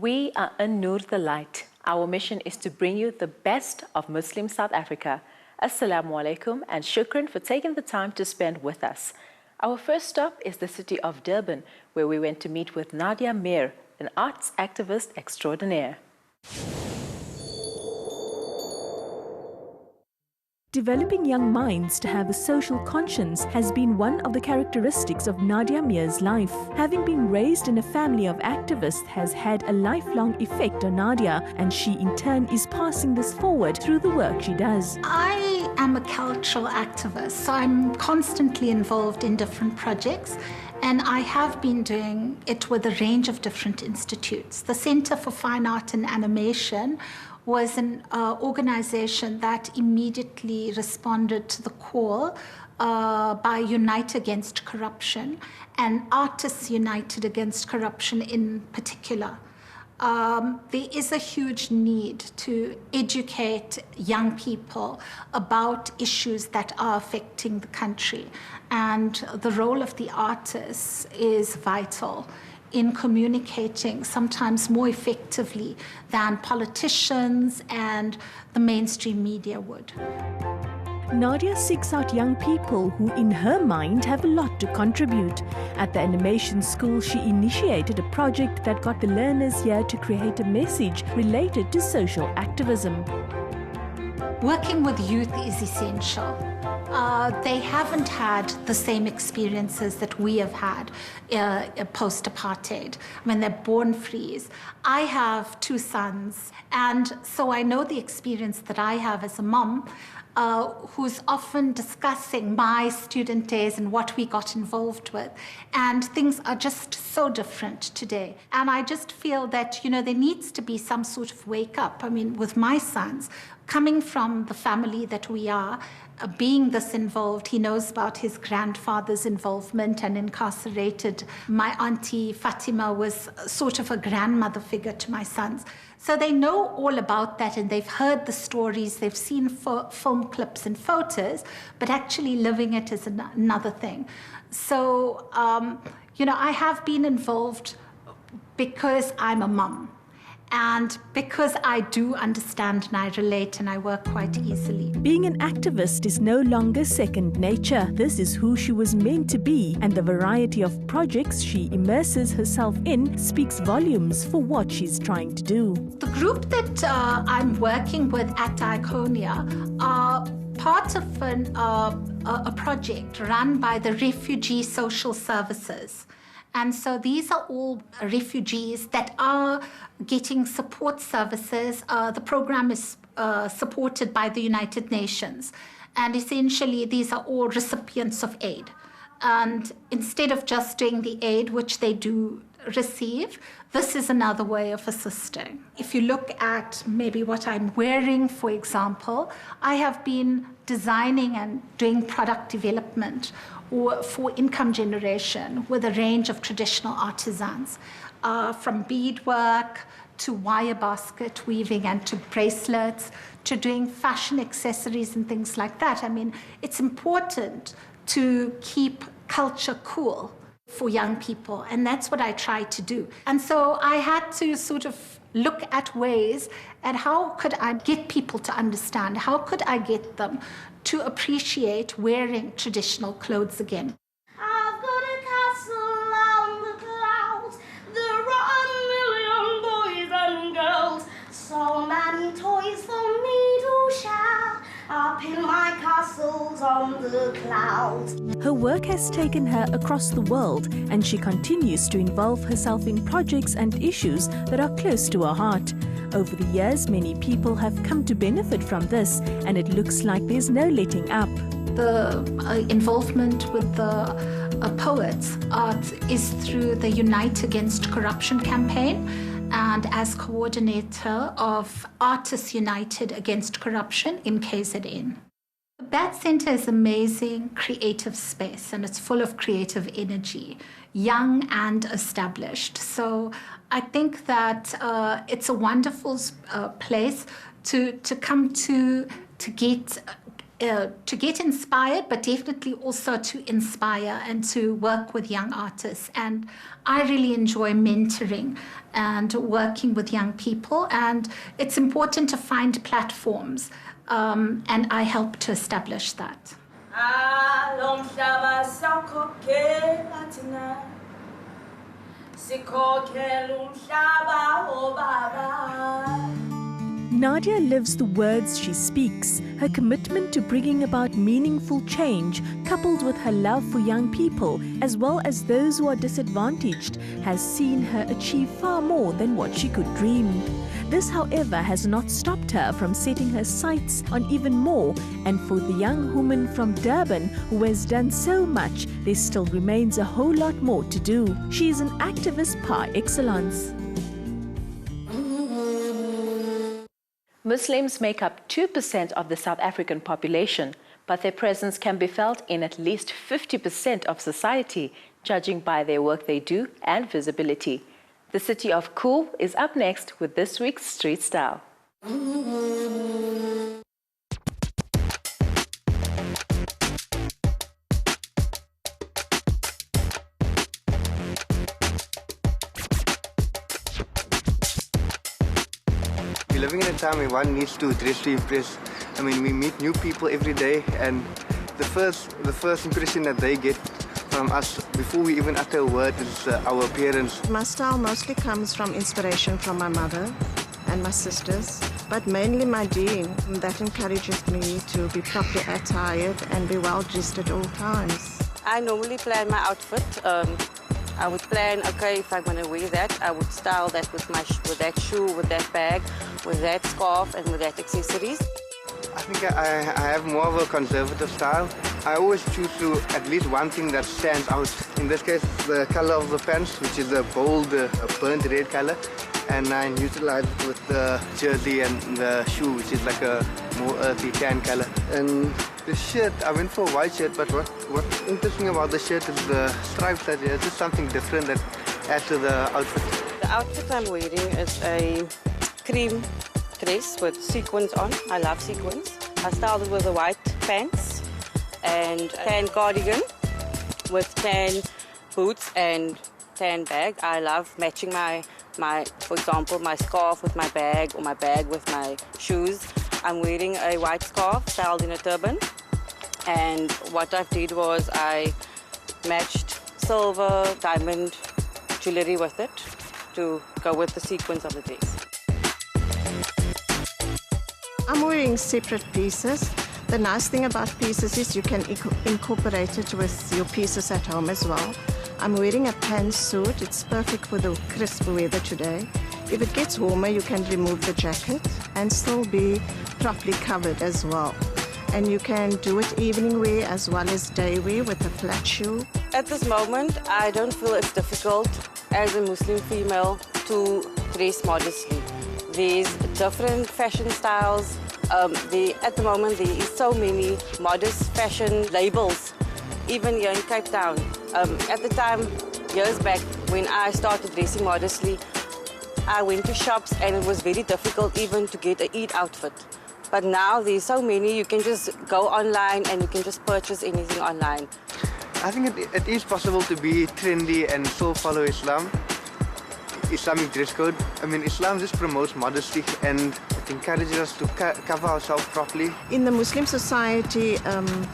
We are An Nur the Light. Our mission is to bring you the best of Muslim South Africa. Assalamu alaikum and shukran for taking the time to spend with us. Our first stop is the city of Durban, where we went to meet with Nadia Meer, an arts activist extraordinaire. Developing young minds to have a social conscience has been one of the characteristics of Nadia Meer's life. Having been raised in a family of activists has had a lifelong effect on Nadia, and she in turn is passing this forward through the work she does. I am a cultural activist, so I'm constantly involved in different projects, and I have been doing it with a range of different institutes. The Center for Fine Art and Animation was an organization that immediately responded to the call by Unite Against Corruption, and Artists United Against Corruption in particular. There is a huge need to educate young people about issues that are affecting the country, and the role of the artists is vital in communicating sometimes more effectively than politicians and the mainstream media would. Nadia seeks out young people who, in her mind, have a lot to contribute. At the animation school, she initiated a project that got the learners here to create a message related to social activism. Working with youth is essential. They haven't had the same experiences that we have had post-apartheid, when they're born free. I have two sons, and so I know the experience that I have as a mom, who's often discussing my student days and what we got involved with. And things are just so different today. And I just feel that, there needs to be some sort of wake up. I mean, with my sons, coming from the family that we are, being this involved, he knows about his grandfather's involvement and incarcerated. My auntie Fatima was sort of a grandmother figure to my sons. So they know all about that, and they've heard the stories, they've seen film clips and photos, but actually living it is another thing. So, I have been involved because I'm a mum. And because I do understand and I relate and I work quite easily. Being an activist is no longer second nature. This is who she was meant to be, and the variety of projects she immerses herself in speaks volumes for what she's trying to do. The group that I'm working with at Iconia are part of a project run by the Refugee Social Services. And so these are all refugees that are getting support services. The program is supported by the United Nations. And essentially, these are all recipients of aid. And instead of just doing the aid, which they do receive, this is another way of assisting. If you look at maybe what I'm wearing, for example, I have been designing and doing product development for income generation with a range of traditional artisans, from beadwork to wire basket weaving and to bracelets, to doing fashion accessories and things like that. I mean, it's important to keep culture cool for young people, and that's what I try to do. And so I had to sort of look at ways at how could I get people to understand, how could I get them to appreciate wearing traditional clothes again. I've got a castle on the clouds, there are a million boys and girls, so many toys for me to share, up in my castles on the clouds. Her work has taken her across the world, and she continues to involve herself in projects and issues that are close to her heart. Over the years, many people have come to benefit from this, and it looks like there's no letting up. The involvement with the poets is through the Unite Against Corruption campaign, and as coordinator of Artists United Against Corruption in KZN. That center is amazing creative space, and it's full of creative energy, young and established. So I think that it's a wonderful place to come to get to get inspired, but definitely also to inspire and to work with young artists. And I really enjoy mentoring and working with young people. And it's important to find platforms, and I help to establish that. Nadia lives the words she speaks. Her commitment to bringing about meaningful change, coupled with her love for young people, as well as those who are disadvantaged, has seen her achieve far more than what she could dream. This, however, has not stopped her from setting her sights on even more. And for the young woman from Durban who has done so much, there still remains a whole lot more to do. She is an activist par excellence. Muslims make up 2% of the South African population, but their presence can be felt in at least 50% of society, judging by their work they do and visibility. The city of Cool is up next with this week's Street Style. We're living in a time where one needs to dress to impress. I mean, we meet new people every day, and the first impression that they get from us before we even utter a word is our appearance. My style mostly comes from inspiration from my mother and my sisters, but mainly my dean. That encourages me to be properly attired and be well dressed at all times. I normally plan my outfit. I would plan, okay, if I'm going to wear that, I would style that with that shoe, with that bag, with that scarf, and with that accessories. I think I have more of a conservative style. I always choose to at least one thing that stands out. In this case, the color of the pants, which is a bold, burnt red color, and I utilize it with the jersey and the shoe, which is like a more earthy tan color. And the shirt, I went for a white shirt, but what's interesting about the shirt is the stripes. That it's just something different that adds to the outfit. The outfit I'm wearing is a cream dress with sequins on. I love sequins. I styled it with a white pants and tan cardigan with tan boots and tan bag. I love matching my, for example, my scarf with my bag or my bag with my shoes. I'm wearing a white scarf styled in a turban, and what I did was I matched silver diamond jewelry with it to go with the sequins of the dress. I'm wearing separate pieces. The nice thing about pieces is you can incorporate it with your pieces at home as well. I'm wearing a pantsuit. It's perfect for the crisp weather today. If it gets warmer, you can remove the jacket and still be properly covered as well. And you can do it evening wear as well as day wear with a flat shoe. At this moment, I don't feel it's difficult as a Muslim female to dress modestly. There's different fashion styles. At the moment, there is so many modest fashion labels, even here in Cape Town. At the time, years back, when I started dressing modestly, I went to shops and it was very difficult even to get an Eid outfit. But now there's so many, you can just go online and you can just purchase anything online. I think it is possible to be trendy and still follow Islam. Islamic dress code. I mean, Islam just promotes modesty and it encourages us to cover ourselves properly. In the Muslim society,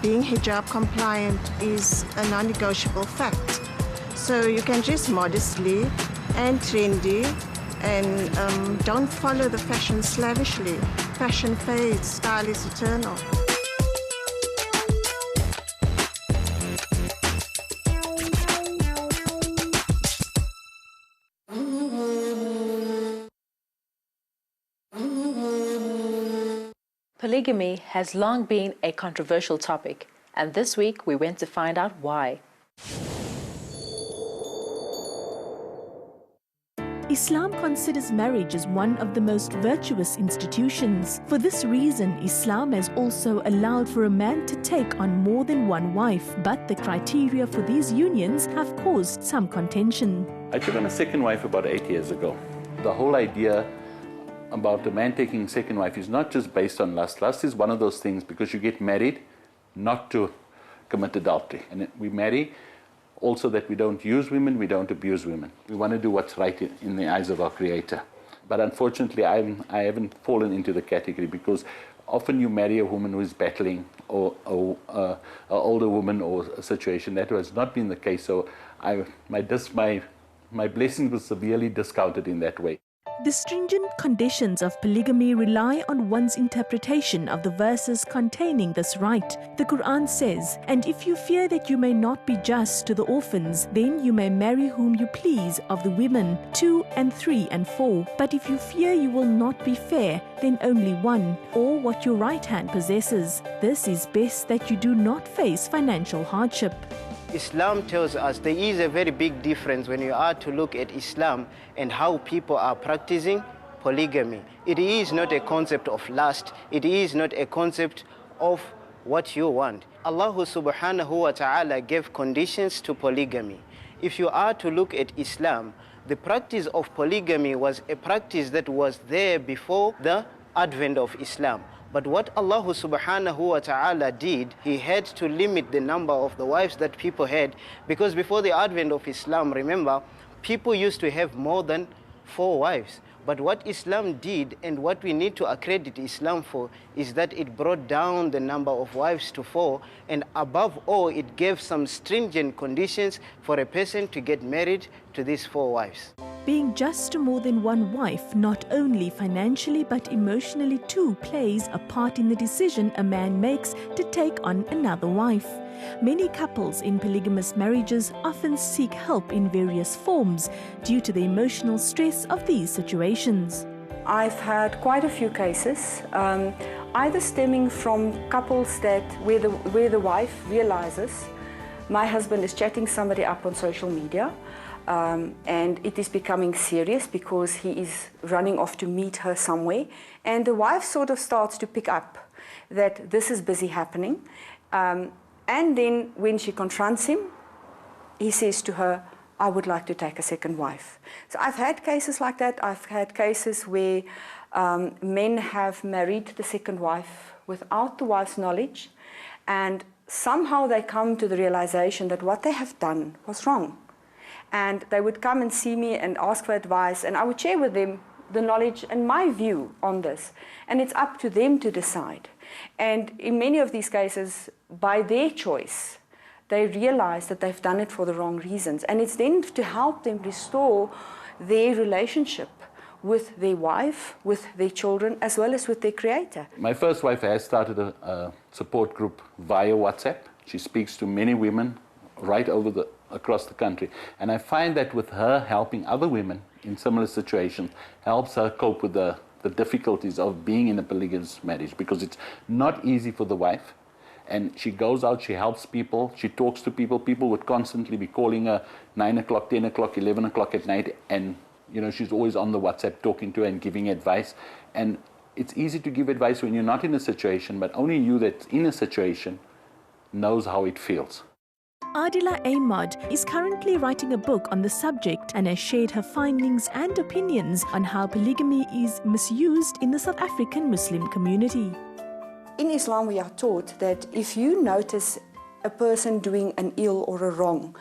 being hijab compliant is a non-negotiable fact. So you can dress modestly and trendy and don't follow the fashion slavishly. Fashion fades, style is eternal. Polygamy has long been a controversial topic, and this week we went to find out why. Islam considers marriage as one of the most virtuous institutions. For this reason, Islam has also allowed for a man to take on more than one wife, but the criteria for these unions have caused some contention. I took on a second wife about 8 years ago. The whole idea about a man taking a second wife is not just based on lust. Lust is one of those things because you get married not to commit adultery. And we marry also that we don't use women, we don't abuse women. We want to do what's right in the eyes of our Creator. But unfortunately, I haven't fallen into the category because often you marry a woman who is battling or an older woman or a situation. That has not been the case. So my blessings were severely discounted in that way. The stringent conditions of polygamy rely on one's interpretation of the verses containing this right. The Quran says, "And if you fear that you may not be just to the orphans, then you may marry whom you please of the women, 2 and 3 and 4. But if you fear you will not be fair, then only one, or what your right hand possesses. This is best that you do not face financial hardship." Islam tells us there is a very big difference when you are to look at Islam and how people are practicing polygamy. It is not a concept of lust. It is not a concept of what you want. Allah subhanahu wa ta'ala gave conditions to polygamy. If you are to look at Islam, the practice of polygamy was a practice that was there before the advent of Islam. But what Allah subhanahu wa ta'ala did, He had to limit the number of the wives that people had, because before the advent of Islam, remember, people used to have more than 4 wives. But what Islam did, and what we need to accredit Islam for, is that it brought down the number of wives to 4, and above all, it gave some stringent conditions for a person to get married to these 4 wives. Being just to more than one wife, not only financially but emotionally too, plays a part in the decision a man makes to take on another wife. Many couples in polygamous marriages often seek help in various forms due to the emotional stress of these situations. I've had quite a few cases, either stemming from couples where the wife realizes my husband is chatting somebody up on social media, and it is becoming serious because he is running off to meet her somewhere, and the wife sort of starts to pick up that this is busy happening, and then when she confronts him, he says to her, "I would like to take a second wife." So I've had cases like that. I've had cases where men have married the second wife without the wife's knowledge, and somehow they come to the realization that what they have done was wrong. And they would come and see me and ask for advice, and I would share with them the knowledge and my view on this. And it's up to them to decide. And in many of these cases, by their choice, they realize that they've done it for the wrong reasons. And it's then to help them restore their relationship with their wife, with their children, as well as with their Creator. My first wife has started a support group via WhatsApp. She speaks to many women right across the country. And I find that with her helping other women in similar situations, helps her cope with the difficulties of being in a polygamous marriage, because it's not easy for the wife. And she goes out, she helps people, she talks to people. People would constantly be calling her 9 o'clock, 10 o'clock, 11 o'clock at night. And, you know, she's always on the WhatsApp talking to her and giving advice. And it's easy to give advice when you're not in a situation, but only you that's in a situation knows how it feels. Adila Ahmad is currently writing a book on the subject and has shared her findings and opinions on how polygamy is misused in the South African Muslim community. In Islam, we are taught that if you notice a person doing an ill or a wrong,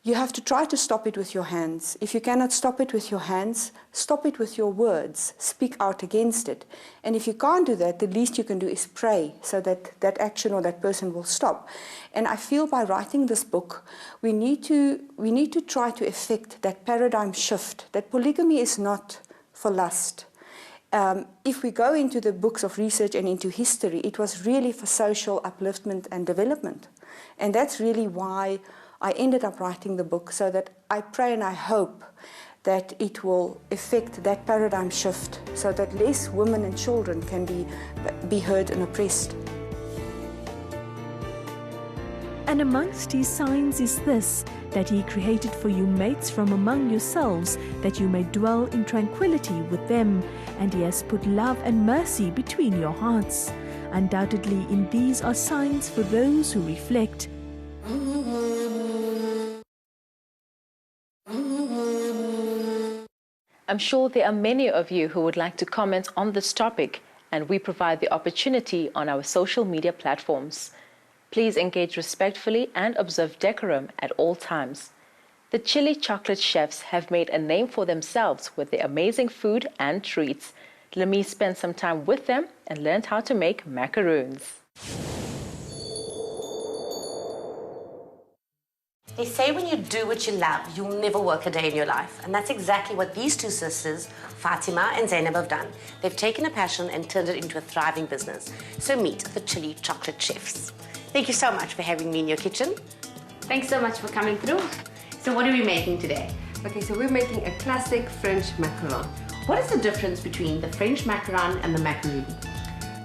you have to try to stop it with your hands. If you cannot stop it with your hands, stop it with your words. Speak out against it. And if you can't do that, the least you can do is pray so that that action or that person will stop. And I feel by writing this book, we need to try to effect that paradigm shift, that polygamy is not for lust. If we go into the books of research and into history, it was really for social upliftment and development. And that's really why I ended up writing the book, so that I pray and I hope that it will effect that paradigm shift so that less women and children can be hurt and oppressed. And amongst his signs is this, that he created for you mates from among yourselves, that you may dwell in tranquility with them, and he has put love and mercy between your hearts. Undoubtedly, in these are signs for those who reflect. I'm sure there are many of you who would like to comment on this topic, and we provide the opportunity on our social media platforms. Please engage respectfully and observe decorum at all times. The Chilli chocolate chefs have made a name for themselves with their amazing food and treats. Lemie spent some time with them and learned how to make macaroons. They say when you do what you love, you'll never work a day in your life. And that's exactly what these two sisters, Fatima and Zainab, have done. They've taken a passion and turned it into a thriving business. So meet the Chilli chocolate chefs. Thank you so much for having me in your kitchen. Thanks so much for coming through. So what are we making today? Okay, so we're making a classic French macaron. What is the difference between the French macaron and the macaroon?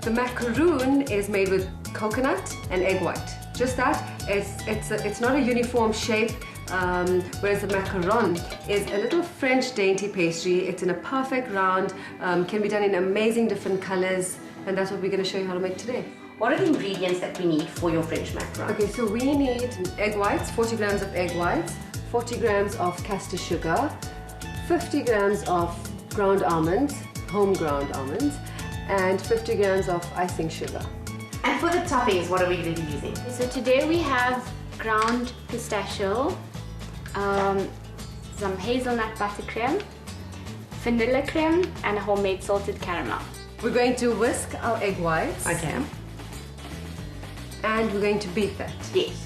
The macaroon is made with coconut and egg white. Just that. It's not a uniform shape, whereas the macaron is a little French dainty pastry. It's in a perfect round, can be done in amazing different colors, and that's what we're going to show you how to make today. What are the ingredients that we need for your French macaron? Okay, so we need egg whites, 40 grams of egg whites, 40 grams of castor sugar, 50 grams of ground almonds, home ground almonds, and 50 grams of icing sugar. And for the toppings, what are we going to be using? So today we have ground pistachio, some hazelnut buttercream, vanilla cream, and a homemade salted caramel. We're going to whisk our egg whites. Okay. And we're going to beat that. Yes.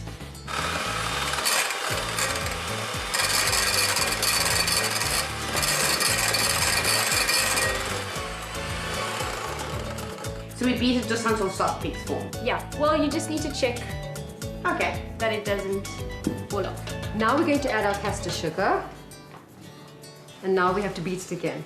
So we beat it just until soft peaks form? Yeah, well you just need to check okay, that it doesn't fall off. Now we're going to add our castor sugar. And now we have to beat it again.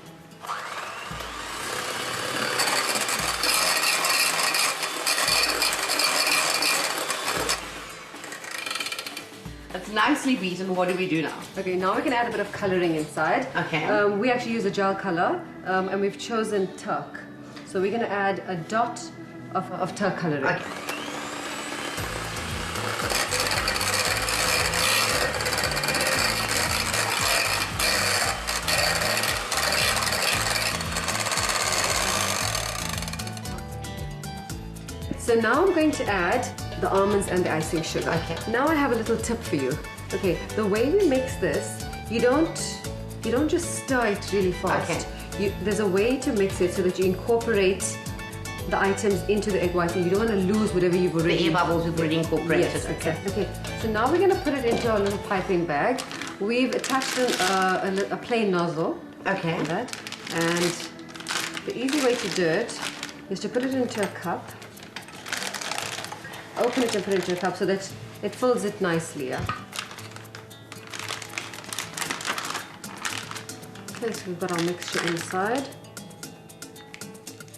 That's nicely beaten. What do we do now? Okay, now we can add a bit of coloring inside. Okay. We actually use a gel color, and we've chosen turk. So we're going to add a dot of turk coloring. Okay. So now I'm going to add the almonds and the icing sugar. Okay. Now I have a little tip for you. Okay, the way we mix this, you don't just stir it really fast. Okay. There's a way to mix it so that you incorporate the items into the egg white, and you don't want to lose whatever you've already... The air bubbles we've already incorporated. Yes, exactly. Okay, so now we're going to put it into our little piping bag. We've attached a plain nozzle. Okay. To that. And the easy way to do it is to put it into a cup. Open it and put it into a cup so that it fills it nicely. Yeah? Okay, so we've got our mixture inside.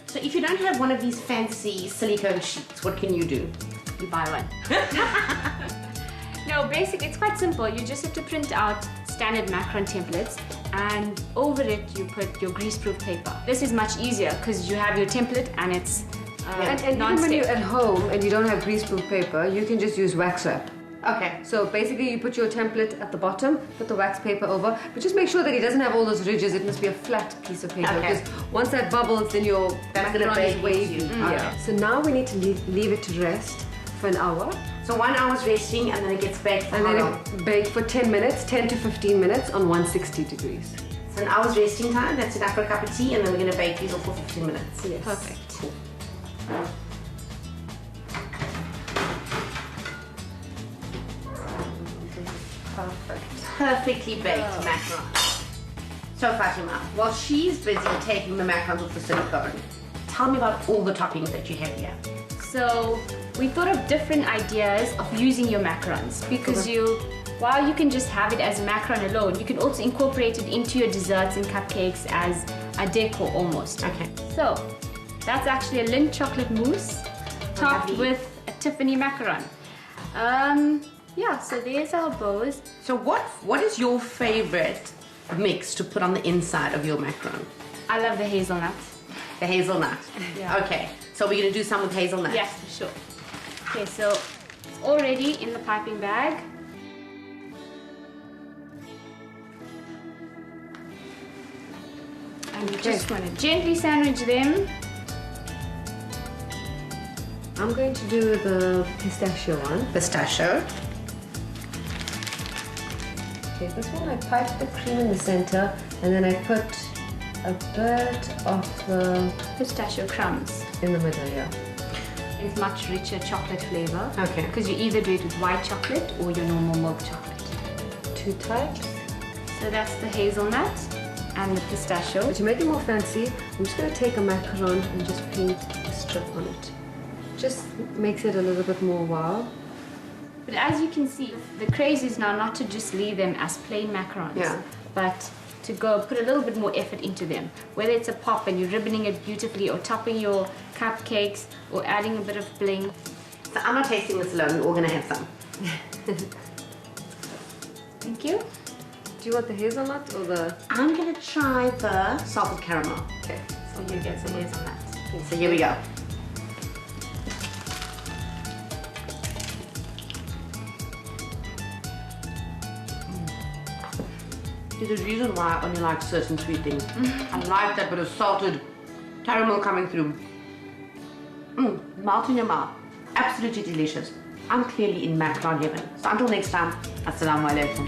So if you don't have one of these fancy silicone sheets, what can you do? You buy one. No, basically it's quite simple. You just have to print out standard macaron templates, and over it you put your greaseproof paper. This is much easier because you have your template and it's and even when you're at home and you don't have greaseproof paper, you can just use wax wrap. Okay. So basically you put your template at the bottom, put the wax paper over, but just make sure that it doesn't have all those ridges. It must be a flat piece of paper, Okay. because once that bubbles, then your macaron is wavy. Yeah. So now we need to leave it to rest for an hour. So 1 hour's resting, and then it gets baked for And how then long? it baked for 10 minutes, 10 to 15 minutes on 160 degrees. So an hour's resting time, that's enough for a cup of tea, and then we're going to bake these all for 15 minutes. Yes. Perfect. Cool. Perfect. Perfectly baked macarons. So Fatima, while she's busy taking the macarons off the silicone, tell me about all the toppings that you have here. So we thought of different ideas of using your macarons, because while you can just have it as a macaron alone, you can also incorporate it into your desserts and cupcakes as a decor almost. Okay. So that's actually a Lindt chocolate mousse topped with a Tiffany macaron. Yeah, so there's our bows. So what is your favorite mix to put on the inside of your macaron? I love the hazelnut. The hazelnut? Yeah. Okay, so we're going to do some with hazelnut? Yes, for sure. Okay, so it's already in the piping bag. And you just want to gently sandwich them. I'm going to do the pistachio one. Pistachio. Okay, this one I pipe the cream in the center and then I put a bit of the Pistachio crumbs. in the middle, yeah. It's much richer chocolate flavor. Okay. Because you either do it with white chocolate or your normal milk chocolate. Too tight. So that's the hazelnut and the pistachio. But to make it more fancy, I'm just going to take a macaron and just paint a strip on it. Just makes it a little bit more wow. But as you can see, the craze is now not to just leave them as plain macarons, Yeah. but to go put a little bit more effort into them. Whether it's a pop and you're ribboning it beautifully or topping your cupcakes or adding a bit of bling. So I'm not tasting this alone, we're all going to have some. Thank you. Do you want the hazelnut or the... I'm going to try the salted caramel. Okay. So you get some hazelnut. So here we go. There's a reason why I only like certain sweet things. I like that bit of salted caramel coming through. Melt in your mouth. Absolutely delicious. I'm clearly in macaron heaven. So until next time, Assalamu alaikum.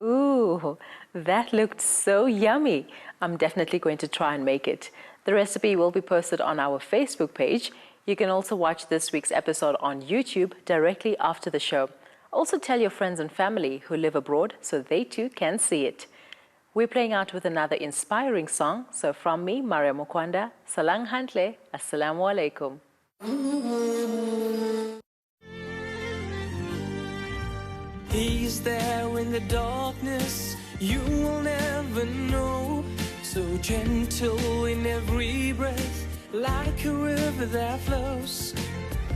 Ooh, that looked so yummy. I'm definitely going to try and make it. The recipe will be posted on our Facebook page. You can also watch this week's episode on YouTube directly after the show. Also tell your friends and family who live abroad so they too can see it. We're playing out with another inspiring song. So from me, Maria Mukwanda, Salang Hantle, Assalamu alaikum. He's there in the darkness, you will never know. So gentle in every breath, like a river that flows.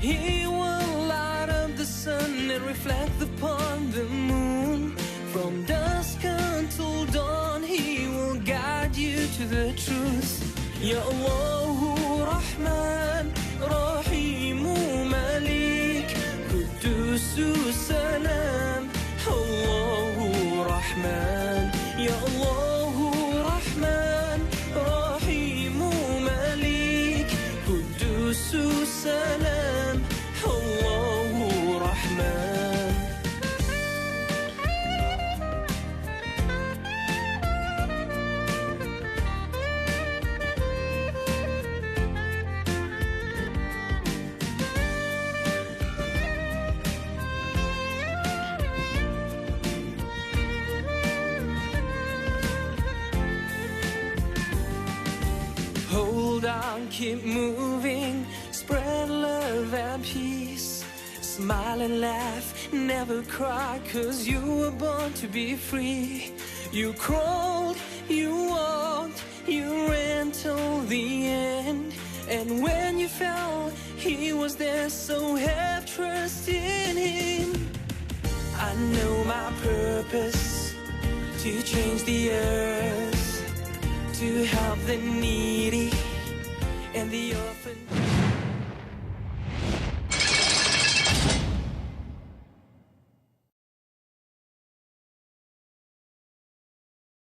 He will light up the sun and reflect upon the moon. From dusk until dawn, he will guide you to the truth. Ya Allahu Rahman, Rahimu Malik, Qudusu Salam. Allahu Rahman, Ya Allahu Rahman, Rahimu Malik, Qudusu Salam. Allahu Rahman. Hold on, keep moving, spread love and peace. Smile and laugh, never cry, 'cause you were born to be free. You crawled, you walked, you ran till the end. And when you fell, he was there, so have trust in him. I know my purpose, to change the earth, to help the needy and the orphan.